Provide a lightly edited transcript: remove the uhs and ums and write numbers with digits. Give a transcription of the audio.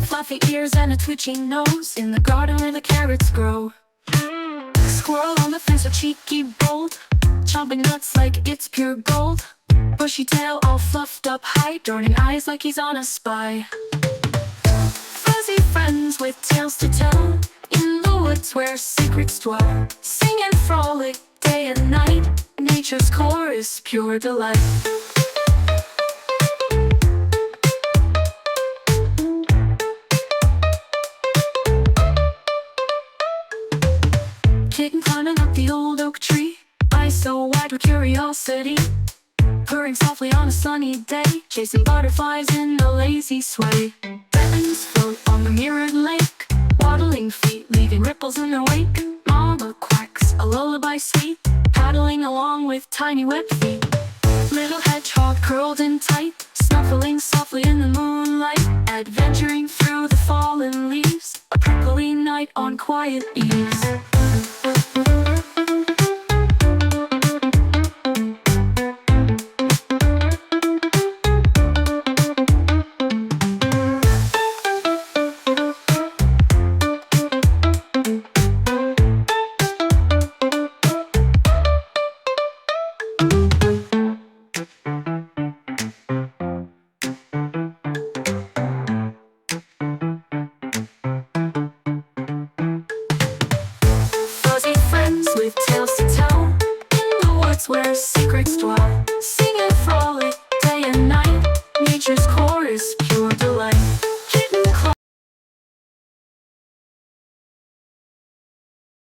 Fluffy ears and a twitching nose in the garden where the carrots grow. Squirrel on the fence, so cheeky bold, chomping nuts like it's pure gold. Bushy tail all fluffed up high, darting eyes like he's on a spy. Fuzzy friends with tales to tell in the woods where secrets dwell. Sing and frolic day and night, nature's core is pure delight. Kitten climbing up the old oak tree, eyes so wide with curiosity, purring softly on a sunny day, chasing butterflies in a lazy sway. Kittens float on the mirrored lake, waddling feet leaving ripples in their wake. Mama quacks a lullaby sweet, paddling along with tiny webbed feet. Little hedgehog curled in tight, snuffling softly in the moonlight, adventuring through the fallen leaves, a prickly night on quiet ease.